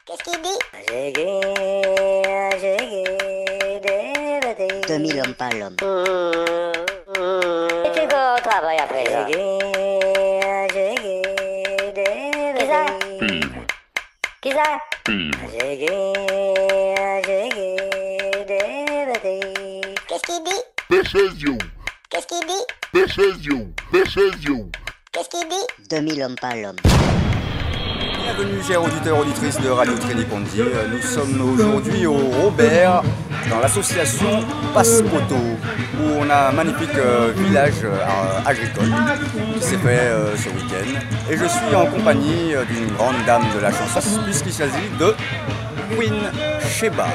Qu'est-ce qu'il dit? 2000 hommes par l'homme. Et tu vas au travail à présent. Qui ça? Qui ça? Qu'est-ce qu'il dit? Qu'est-ce qu'il dit? Qu'est-ce qu'il dit? 2000 hommes par l'homme. Bienvenue chers auditeurs, auditrices de Radio Trénipondi. Nous sommes aujourd'hui au Robert, dans l'association Passepoto, où on a un magnifique village agricole qui s'est fait ce week-end. Et je suis en compagnie d'une grande dame de la chanson, puisqu'il s'agit de Queen Sheba.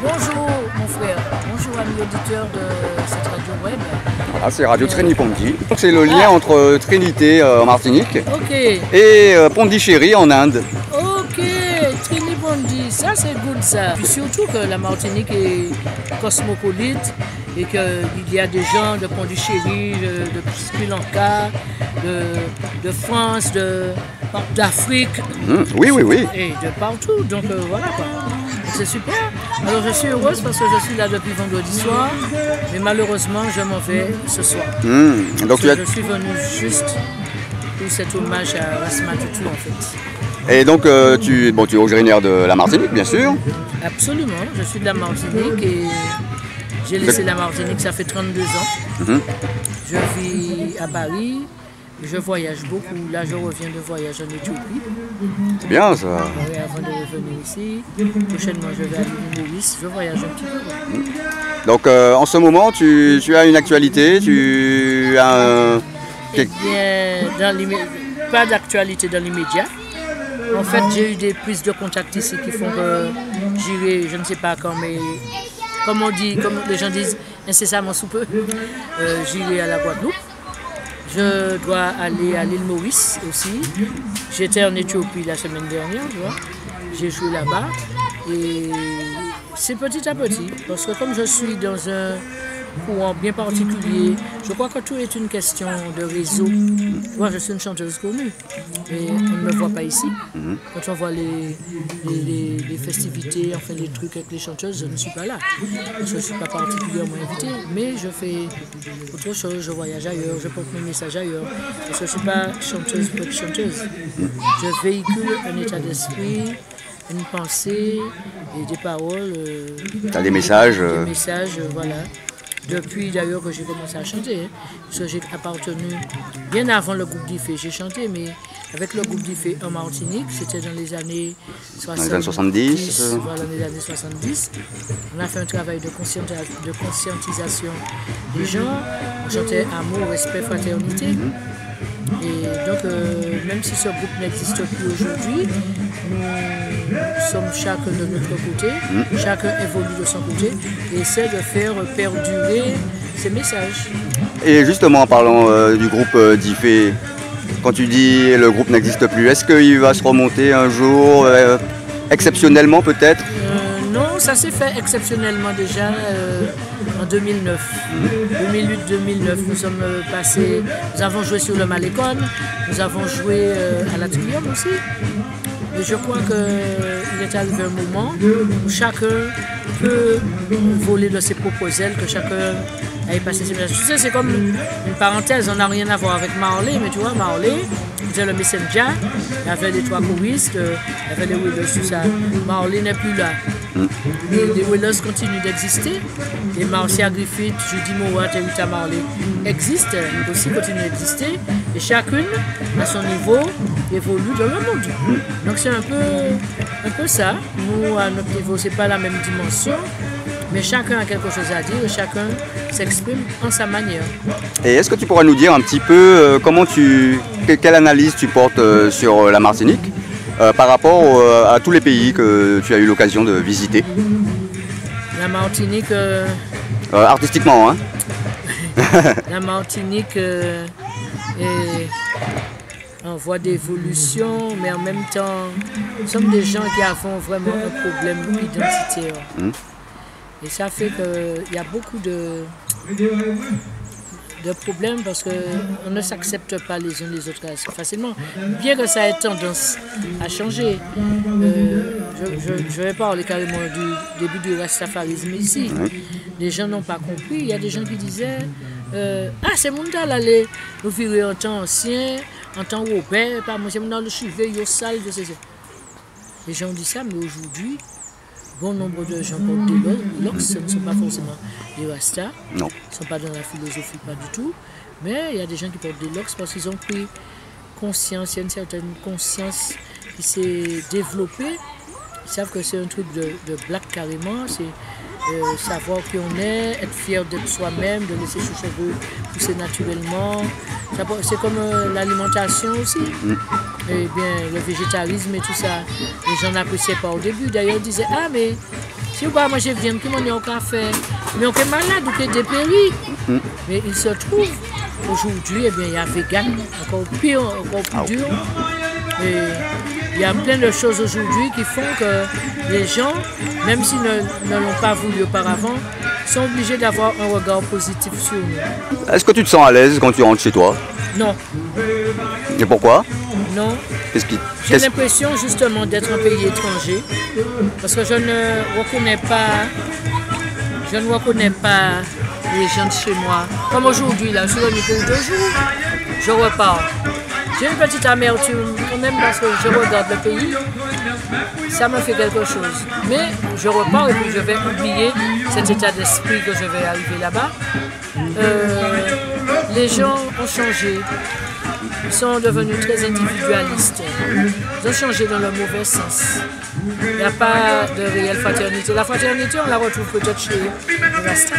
Bonjour mon frère, bonjour amis auditeurs de cette radio web. Ah, c'est Radio Trénipondi. C'est le lien entre Trinité en Martinique Ok, et Pondichéry en Inde. ok, Trénipondi, ça c'est good ça. Puis surtout que la Martinique est cosmopolite et qu'il y a des gens de Pondichéry, de Sri Lanka, de France, d'Afrique. Oui. Et de partout, donc voilà quoi. C'est super. Alors je suis heureuse parce que je suis là depuis vendredi soir, mais malheureusement je m'en vais ce soir. Donc Je suis venue juste pour cet hommage à Rasma Tutu en fait. Et donc tu es originaire de la Martinique bien sûr. Absolument, je suis de la Martinique et j'ai laissé la Martinique, ça fait 32 ans. Je vis à Paris. Je voyage beaucoup, là je reviens de voyage en Éthiopie. C'est bien ça. Oui, avant de revenir ici. Prochainement je vais à l'île Maurice, je voyage un petit peu. Donc en ce moment tu as une actualité, tu as Eh bien, pas d'actualité dans l'immédiat. En fait j'ai eu des prises de contact ici qui font que j'irai, je ne sais pas quand, mais comme on dit, comme les gens disent, incessamment sous peu, j'irai à la Guadeloupe. Je dois aller à l'île Maurice aussi. J'étais en Éthiopie la semaine dernière, tu vois. J'ai joué là-bas. Et c'est petit à petit. Parce que comme je suis dans un courant bien particulier, je crois que tout est une question de réseau. Moi, je suis une chanteuse connue. Et on ne me voit pas ici. Quand on voit les festivités, enfin les trucs avec les chanteuses, je ne suis pas là. Parce que je ne suis pas particulièrement invitée. Mais je fais autre chose, je voyage ailleurs, je porte mes messages ailleurs. Parce que je ne suis pas chanteuse pour être chanteuse. Je véhicule un état d'esprit, une pensée et des paroles. Tu as des messages. Des messages, voilà. Depuis d'ailleurs que j'ai commencé à chanter, hein, parce que j'ai appartenu bien avant le groupe d'Ifé. J'ai chanté, mais avec le groupe d'Ifé en Martinique, c'était dans les années 70. Voilà, les années 70. On a fait un travail de conscientisation des gens. On chantait amour, respect, fraternité. Et donc, même si ce groupe n'existe plus aujourd'hui, nous sommes chacun de notre côté, chacun évolue de son côté et essaie de faire perdurer ces messages. Et justement en parlant du groupe d'Ifé, quand tu dis le groupe n'existe plus, est-ce qu'il va se remonter un jour, exceptionnellement peut-être? Non, ça s'est fait exceptionnellement déjà en 2009. 2008-2009, nous sommes passés, nous avons joué sur le Malécon, nous avons joué à la Triumph aussi. Et je crois qu'il est arrivé un moment où chacun peut voler de ses propres ailes, que chacun aille passer ses messages. Tu sais, c'est comme une parenthèse, on n'a rien à voir avec Marley, mais tu vois, Marley, c'était le Messenger, il y avait les trois choristes, il y avait les Willers, tout ça. Marley n'est plus là. Mais les Willers continuent d'exister. Et Marcia Griffith, Judy Mowat et Rita Marley existent, aussi continuent d'exister. Et chacune, à son niveau, évolue dans le monde. Donc c'est un peu ça. Nous, à notre niveau, c'est pas la même dimension. Mais chacun a quelque chose à dire et chacun s'exprime en sa manière. Et est-ce que tu pourrais nous dire un petit peu quelle analyse tu portes sur la Martinique par rapport à tous les pays que tu as eu l'occasion de visiter? La Martinique... artistiquement, hein? La Martinique est en voie d'évolution, mais en même temps, nous sommes des gens qui avons vraiment un problème identitaire. Et ça fait qu'il y a beaucoup de problèmes parce qu'on ne s'accepte pas les uns les autres facilement. Bien que ça ait tendance à changer. je vais parler carrément du début du rastafarisme ici. Les gens n'ont pas compris. Il y a des gens qui disaient ah, c'est mon temps aller nous virer en temps ancien, en temps Robert, pas moi, c'est mon temps le chiver, yo sale, je sais. Les gens disent ça, mais aujourd'hui, bon nombre de gens portent des locks, ce ne sont pas forcément des rastas. Non. Ils ne sont pas dans la philosophie, pas du tout. Mais il y a des gens qui portent des locks parce qu'ils ont pris conscience, il y a une certaine conscience qui s'est développée. Ils savent que c'est un truc de black carrément, c'est savoir qui on est, être fier d'être soi-même, de laisser ses cheveux pousser naturellement. C'est comme l'alimentation aussi. Et bien, le végétarisme et tout ça, les gens n'appréciaient pas au début. D'ailleurs, ils disaient, ah mais si vous ne mangez viande, qui m'en est au café, mais on est malade, on est dépéri. Mais il se trouve, aujourd'hui, eh bien, il y a vegan, encore pire, encore plus dur. Et il y a plein de choses aujourd'hui qui font que les gens, même s'ils ne l'ont pas voulu auparavant, sont obligés d'avoir un regard positif sur nous. Est-ce que tu te sens à l'aise quand tu rentres chez toi? Non. Et pourquoi? Non. J'ai l'impression justement d'être un pays étranger, parce que je ne reconnais pas les gens de chez moi. Comme aujourd'hui, là, je suis venu pour 2 jours, je repars. J'ai une petite amertume quand même parce que je regarde le pays, ça me fait quelque chose. Mais je repars et puis je vais oublier cet état d'esprit que je vais arriver là-bas. Les gens ont changé, ils sont devenus très individualistes, ils ont changé dans le mauvais sens. Il n'y a pas de réelle fraternité. La fraternité, on la retrouve peut-être chez les Rastas.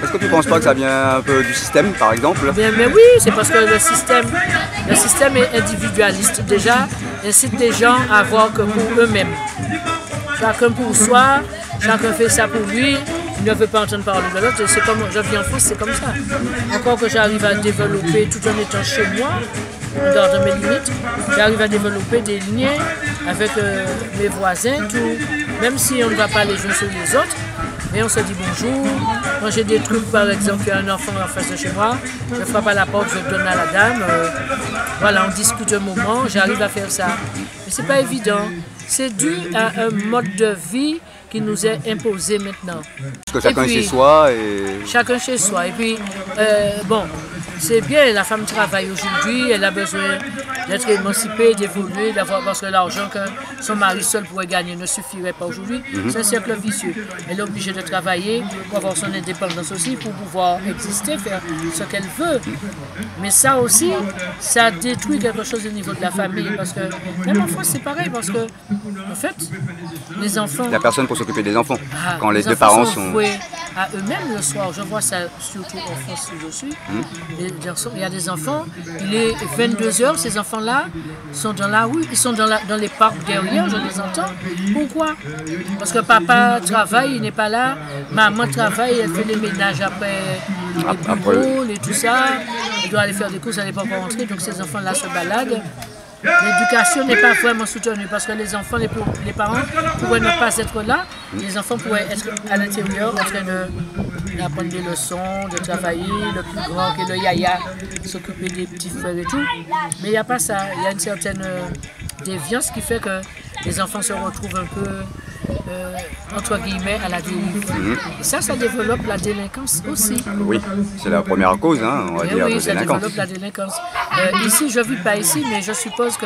Est-ce que tu ne penses pas que ça vient un peu du système, par exemple? Mais oui, c'est parce que le système est individualiste. Déjà, il incite les gens à voir que pour eux-mêmes. Chacun pour soi, chacun fait ça pour lui, il ne veut pas entendre parler de l'autre. C'est comme, je vis en France, c'est comme ça. Encore que j'arrive à développer, tout en étant chez moi, en gardant mes limites, j'arrive à développer des liens avec mes voisins, tout, même si on ne va pas les uns sur les autres. Mais on se dit bonjour. Quand j'ai des trucs, par exemple, il y a un enfant en face de chez moi, je frappe à la porte, je donne à la dame. Voilà, on discute un moment, j'arrive à faire ça. Mais c'est pas évident. C'est dû à un mode de vie qui nous est imposé maintenant. Parce que chacun chez soi et... Chacun chez soi. Et puis, bon, c'est bien, la femme travaille aujourd'hui, elle a besoin d'être émancipée, d'évoluer, d'avoir, parce que l'argent que son mari seul pourrait gagner ne suffirait pas aujourd'hui. C'est un cercle vicieux. Elle est obligée de travailler pour avoir son indépendance aussi, pour pouvoir exister, faire ce qu'elle veut. Mais ça aussi, ça détruit quelque chose au niveau de la famille, parce que même en France, c'est pareil, parce que, en fait, les enfants... Il n'y a personne pour s'occuper des enfants. Quand les deux parents sont voués à eux-mêmes le soir. Je vois ça surtout en France où je suis. Il y a des enfants, il est 22h, ces enfants-là sont dans la rue, ils sont dans les parcs derrière, je les entends. Pourquoi? Parce que papa travaille, il n'est pas là, maman travaille, elle fait les ménages après les boulots et tout ça. Elle doit aller faire des courses, elle n'est pas encore rentrée, donc ces enfants-là se baladent. L'éducation n'est pas vraiment soutenue parce que les enfants, les parents pourraient ne pas être là. Les enfants pourraient être à l'intérieur en train d'apprendre des leçons, de travailler, le plus grand que le yaya, s'occuper des petits frères et tout. Mais il n'y a pas ça. Il y a une certaine déviance qui fait que les enfants se retrouvent un peu, entre guillemets, à la dérive. Et ça développe la délinquance aussi. Oui, c'est la première cause, hein, on va dire, oui, de ça délinquance. développe la délinquance. Ici, je ne vis pas ici, mais je suppose que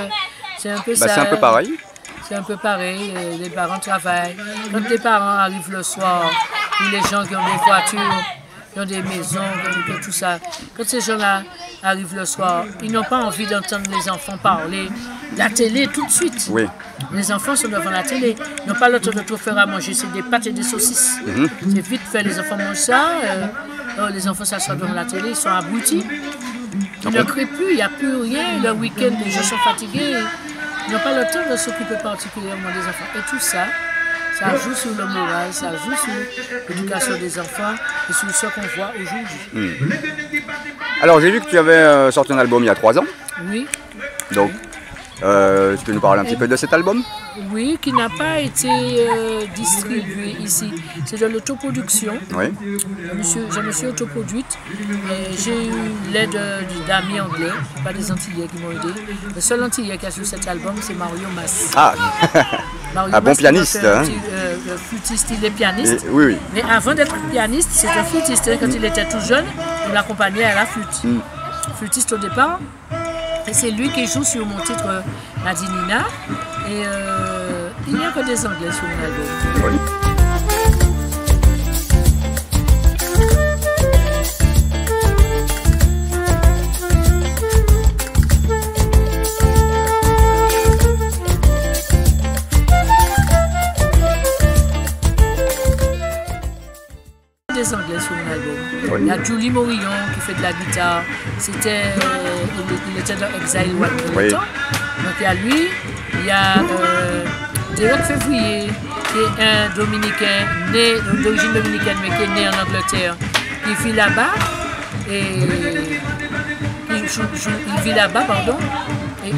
c'est un peu ça. C'est un peu pareil. C'est un peu pareil, les parents travaillent. Quand les parents arrivent le soir, ou les gens qui ont des voitures, qui ont des maisons, tout ça, quand ces gens-là arrivent le soir, ils n'ont pas envie d'entendre les enfants parler. La télé, tout de suite. Oui. Les enfants sont devant la télé. Ils n'ont pas le temps de tout faire à manger. C'est des pâtes et des saucisses. C'est vite fait, les enfants mangent ça. Les enfants s'assoient devant la télé, ils sont abrutis. Ils ne crient plus, il n'y a plus rien. Le week-end, les gens sont fatigués. Ils n'ont pas le temps de s'occuper particulièrement des enfants. Et tout ça, ça joue sur le moral, ça joue sur l'éducation des enfants et sur ce qu'on voit aujourd'hui. Alors, j'ai vu que tu avais sorti un album il y a 3 ans. Oui. Donc, tu peux nous parler un petit peu de cet album? Oui, qui n'a pas été distribué ici. C'est de l'autoproduction. Oui. Je me suis autoproduite. J'ai eu l'aide d'amis anglais, pas des Antillais qui m'ont aidé. Le seul Antillais qui a sur cet album, c'est Mario Mas. Ah. Mario un bon Mas, pianiste. Hein. Flûtiste, il est pianiste. Oui, oui. Mais avant d'être pianiste, c'est un flûtiste. Quand il était tout jeune, il m'accompagnait à la flûte. Flûtiste au départ. Et c'est lui qui joue sur mon titre Nadinina. Et il n'y a que des Anglais sur mon album. Oui. Des Anglais sur mon album. Oui. Il y a Julie Morillon qui fait de la guitare. Il était dans Exile One Oui. Donc il y a lui, il y a Derek Février qui est un Dominicain né d'origine dominicaine mais qui est né en Angleterre, qui vit là-bas et il vit là-bas et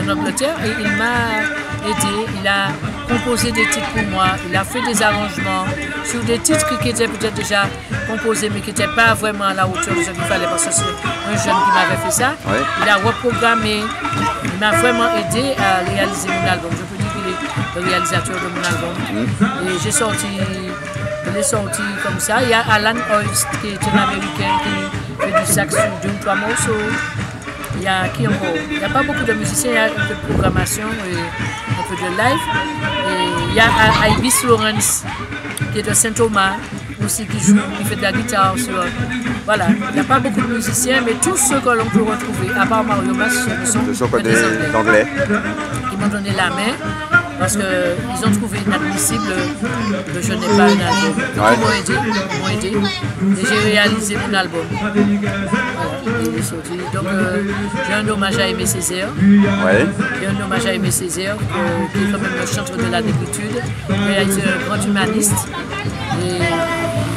en Angleterre et il m'a aidé. Il a composé des titres pour moi, il a fait des arrangements sur des titres qui étaient peut-être déjà composés mais qui n'étaient pas vraiment à la hauteur de ce qu'il fallait parce que c'est un jeune qui m'avait fait ça. Ouais. Il a reprogrammé, il m'a vraiment aidé à réaliser mon album. Je peux dire qu'il est le réalisateur de mon album. Et je l'ai sorti comme ça. Il y a Alan Holst qui est un Américain qui fait du sax sur 2 ou 3 morceaux. Il y a qui encore? Il n'y a pas beaucoup de musiciens, il y a un peu de programmation et un peu de live. Et il y a Ibis Lawrence qui est de Saint-Thomas aussi qui joue, qui fait de la guitare. Voilà, il n'y a pas beaucoup de musiciens, mais tous ceux que l'on peut retrouver, à part Mario Mas, ce sont des Anglais. Ils m'ont donné la main parce qu'ils ont trouvé inadmissible que je n'ai pas un album. Ouais. Ils m'ont aidé et j'ai réalisé mon album. Voilà, il est sorti. Donc j'ai un hommage à Aimé Césaire. Ouais. J'ai un hommage à Aimé Césaire qui est quand même le chantre de la négritude. Il a été un grand humaniste. Et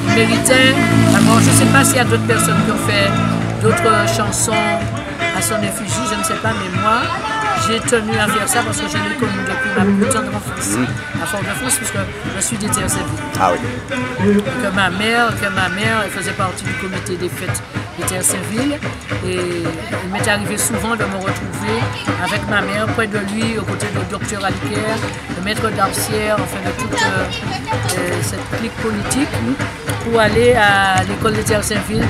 il méritait, alors je ne sais pas s'il y a d'autres personnes qui ont fait d'autres chansons à son effigie, je ne sais pas, mais moi, j'ai tenu à faire ça parce que je l'ai connu depuis ma plus tendre enfance, à Fort-de-France, puisque je suis des Terre-Saint-Ville. Ah oui. Que ma mère, elle faisait partie du comité des fêtes des Terre-Saint-Ville et il m'est arrivé souvent de me retrouver avec ma mère près de lui, aux côtés du docteur Alicaire, le maître d'Arcière, enfin de toute cette clique politique, pour aller à l'école des Terre-Saint-Ville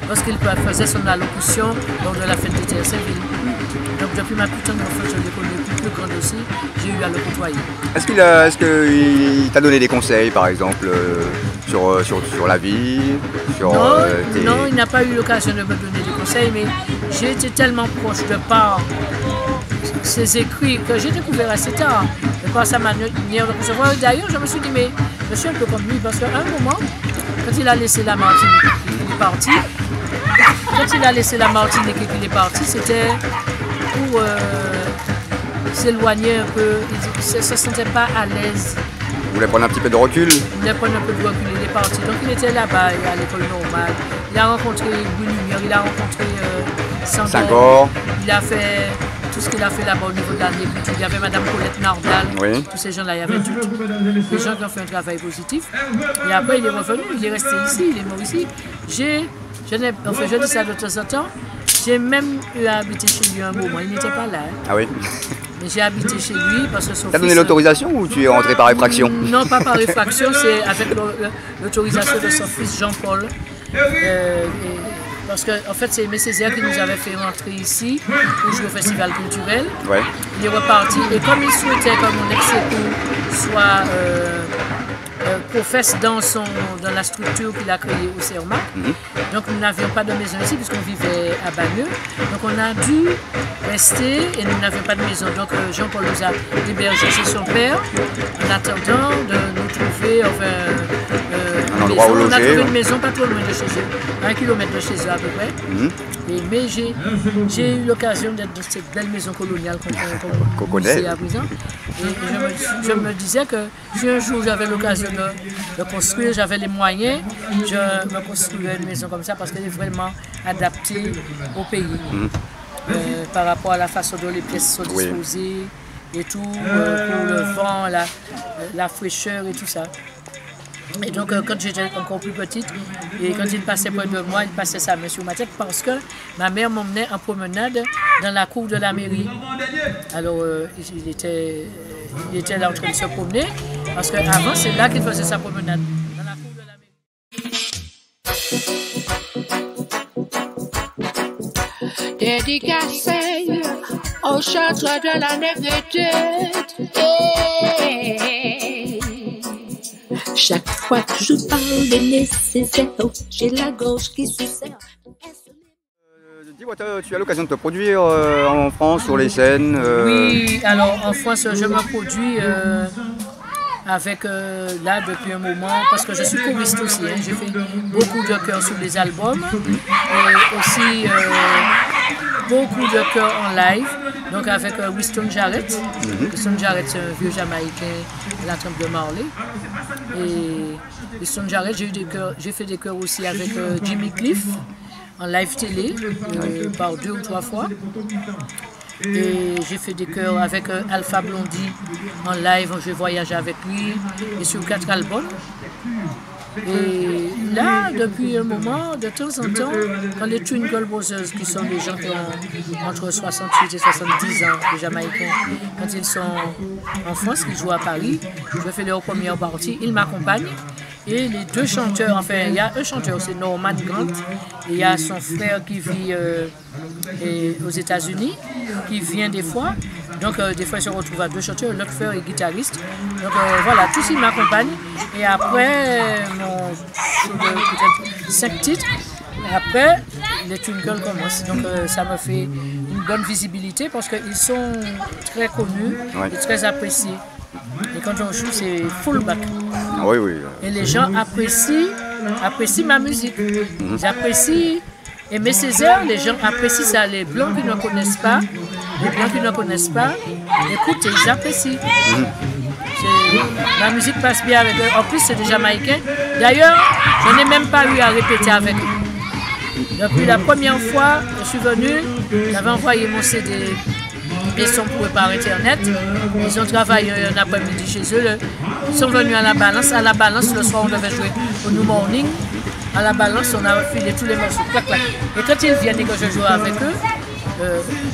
lorsqu'il faisait son allocution lors de la fête des Terre-Saint-Ville. Donc depuis ma plus tendre enfance, je l'ai connu plus grande aussi, j'ai eu à le côtoyer. Est-ce qu'il t'a donné des conseils, par exemple, sur la vie Non, il n'a pas eu l'occasion de me donner des conseils, mais j'ai été tellement proche de par ses écrits que j'ai découvert assez tard, de par sa manière de recevoir. D'ailleurs, je me suis dit, mais je suis un peu comme lui, parce qu'à un moment, quand il a laissé la Martinique, il est parti. Quand il a laissé la Martinique et qu'il est parti, c'était pour s'éloigner un peu. Il ne se sentait pas à l'aise. Vous voulez prendre un petit peu de recul? Il voulait prendre un peu de recul, il est parti. Donc il était là-bas, à l'école normale. Il a rencontré Louis Lumière, il a rencontré Sangor. Il a fait tout ce qu'il a fait là-bas au niveau de la négritude. Il y avait Madame Colette Nardal, oui. Tous ces gens-là, il y avait des gens qui ont fait un travail positif. Et après, il est revenu, il est resté ici, il est mort ici. Je dis ça de temps en temps, j'ai même eu à habiter chez lui un moment, il n'était pas là. Hein. Ah oui. Mais j'ai habité chez lui parce que son fils... T'as donné l'autorisation ou tu es rentré par effraction? Non, pas par effraction, c'est avec l'autorisation de son fils Jean-Paul. Parce que en fait, c'est Aimé Césaire qui nous avait fait rentrer ici pour jouer au festival culturel. Ouais. Il est reparti et comme il souhaitait que mon ex-époux soit professe dans la structure qu'il a créée au CERMA, donc nous n'avions pas de maison ici puisqu'on vivait à Bagneux. Donc on a dû rester et nous n'avions pas de maison. Donc Jean-Paul nous a hébergés chez son père en attendant de nous trouver un endroit où loger. On a trouvé une maison pas trop loin de chez eux, 1 kilomètre de chez eux à peu près. Mais j'ai eu l'occasion d'être dans cette belle maison coloniale qu'on connaît à présent. Et je me disais que si un jour j'avais l'occasion de construire, j'avais les moyens, je me construirais une maison comme ça parce qu'elle est vraiment adaptée au pays. Par rapport à la façon dont les pièces sont disposées et tout, pour le vent, la fraîcheur et tout ça. Et donc, quand j'étais encore plus petite, et quand il passait près de moi, il passait sa main sur ma tête parce que ma mère m'emmenait en promenade dans la cour de la mairie. Alors, il était là en train de se promener parce qu'avant, c'est là qu'il faisait sa promenade, dans la cour de la mairie. Dédicacé au chantre de la négritude. Chaque fois que je parle de nécessaire, j'ai la gorge qui se serre. Dis-moi, tu as l'occasion de te produire en France sur les scènes Oui, alors en France, je me produis avec là depuis un moment, parce que je suis choriste aussi. Hein, j'ai fait beaucoup de chœurs sur les albums et aussi beaucoup de chœurs en live. Donc avec Winston Jarrett. Winston Jarrett, c'est un vieux Jamaïcain de la trempe de Marley. Et Winston Jarrett, j'ai fait des chœurs aussi avec Jimmy Cliff en live télé par 2 ou 3 fois. Et j'ai fait des chœurs avec Alpha Blondy en live, j'ai voyagé avec lui et sur 4 albums. Et là, depuis un moment, de temps en temps, quand les Twinkle Brothers, qui sont des gens qui ont entre 68 et 70 ans, les Jamaïcains, quand ils sont en France, ils jouent à Paris, je fais leur première partie, ils m'accompagnent. Et les 2 chanteurs, enfin, il y a un chanteur, c'est Norman Grant, et il y a son frère qui vit aux États-Unis, qui vient des fois. Donc, des fois, il se retrouve à 2 chanteurs, l'autre frère est guitariste. Donc, voilà, tous ils m'accompagnent. Et après, mon show de peut-être 5 titres, et après, les Twinkle commencent. Donc, ça me fait une bonne visibilité parce qu'ils sont très connus et très appréciés. Et quand on joue, c'est full back. Oui, oui. Et les gens apprécient ma musique. Ils apprécient Aimé Césaire, les gens apprécient ça. Les blancs qui ne connaissent pas, écoute, ils apprécient. La musique passe bien avec eux. En plus, c'est des Jamaïcains. D'ailleurs, je n'ai même pas eu à répéter avec eux. Depuis la première fois, je suis venue, j'avais envoyé mon CD. Des sons pour eux par internet. Ils ont travaillé un après-midi chez eux. Ils sont venus à la balance. À la balance, le soir, on devait jouer au New Morning. À la balance, on a filé tous les morceaux. Clac, clac. Et quand ils viennent et que je joue avec eux,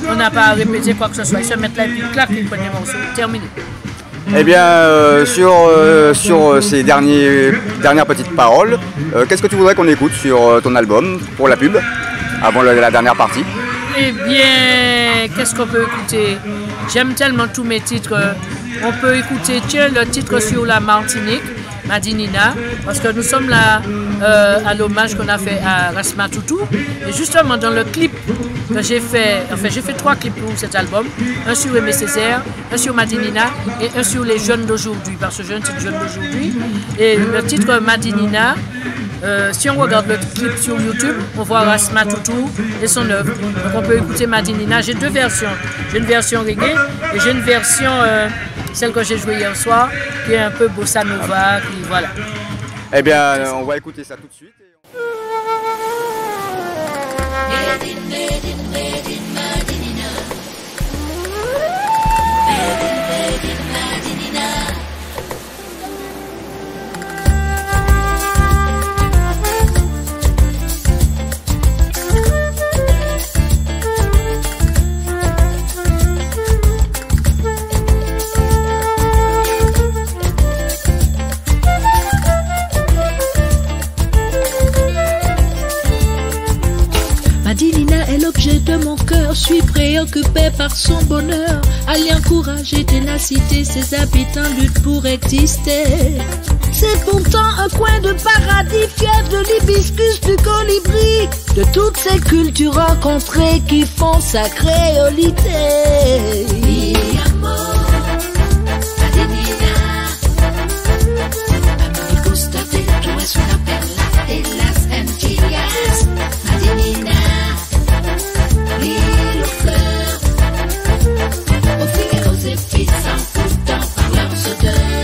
on n'a pas à répéter quoi que ce soit. Ils se mettent là et puis clac, ils prennent les morceaux. Terminé. Eh bien, sur ces dernières petites paroles, qu'est-ce que tu voudrais qu'on écoute sur ton album pour la pub, avant la dernière partie? Eh bien, qu'est-ce qu'on peut écouter? J'aime tellement tous mes titres. On peut écouter le titre sur la Martinique, Madinina, parce que nous sommes là à l'hommage qu'on a fait à Rasmatoutou. Et justement, dans le clip que j'ai fait, enfin j'ai fait 3 clips pour cet album, un sur Aimé Césaire, un sur Madinina et un sur les jeunes d'aujourd'hui, parce que j'ai un titre jeune d'aujourd'hui. Et le titre Madinina, si on regarde le clip sur YouTube, on voit Rasmatoutou et son œuvre. Donc on peut écouter Madinina. J'ai 2 versions. J'ai une version reggae et j'ai une version, celle que j'ai jouée hier soir, qui est un peu bossa nova, qui voilà. Eh bien, on va écouter ça tout de suite. Madinina est l'objet de mon cœur, je suis préoccupé par son bonheur. Alliant courage et ténacité, ses habitants luttent pour exister. C'est pourtant un coin de paradis, fier de l'hibiscus, du colibri, de toutes ces cultures rencontrées qui font sa créolité. Mi amor, Madinina, me gusta de tu es una perla de las Antillas. Madinina, l'île aux fleurs, aux filles et aux épis en pourtant par leurs odeurs.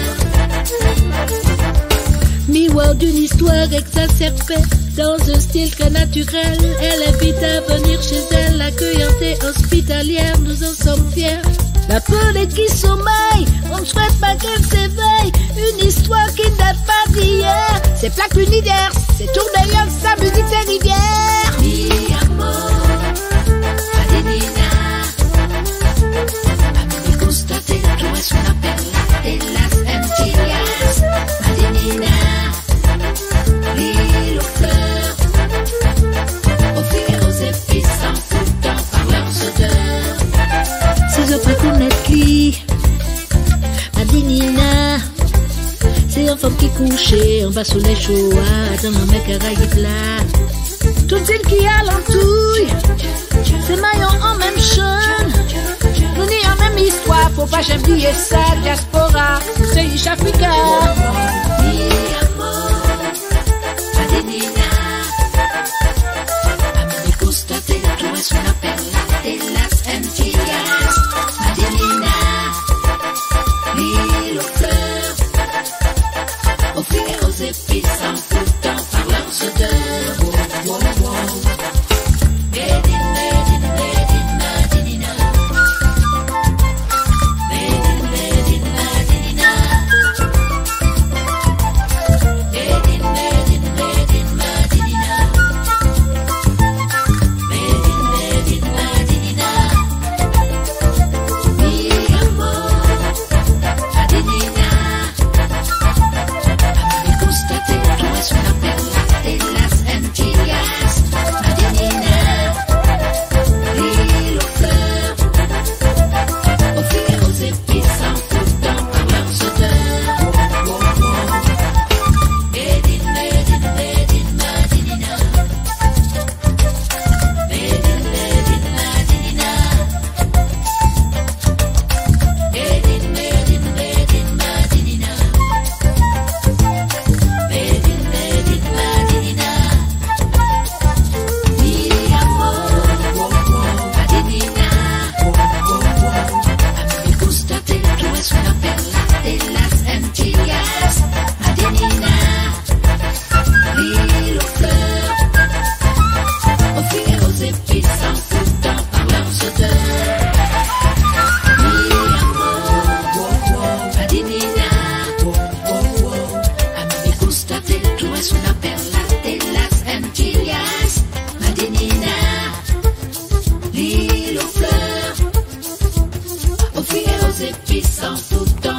Miroir d'une histoire exacerbée dans un style très naturel, elle invite à venir chez elle, accueillante et hospitalière, nous en sommes fiers. La peur qui sommeille, on ne souhaite pas qu'elle s'éveille, une histoire qui ne date pas d'hier. C'est plaques unitaires, c'est tour de York, sa musique c'est rivière. Mi amor, Adelina, a mí me gusta tú es una perla de las Antillas. Adelina, l'île aux fleurs, aux fruits et aux épices en foutant par leurs odeurs. Ces autres connaissent qui Adelina, c'est une femme qui couchait en bas sous les choix dans la mer Caraïbe là. Toute île qui a l'entouille, c'est maillons en même chaîne. Nous n'y en même histoire, faut pas jamais oublier ça. Diaspora, c'est riche Africa. Mi amor, Adelina, a mí me gusta tú es una perla de las Antillas. Adelina, l'île aux fleurs, aux fruits et aux épices en foutant par leurs odeurs. L'île aux fleurs, aux fruits et aux épices en tout temps.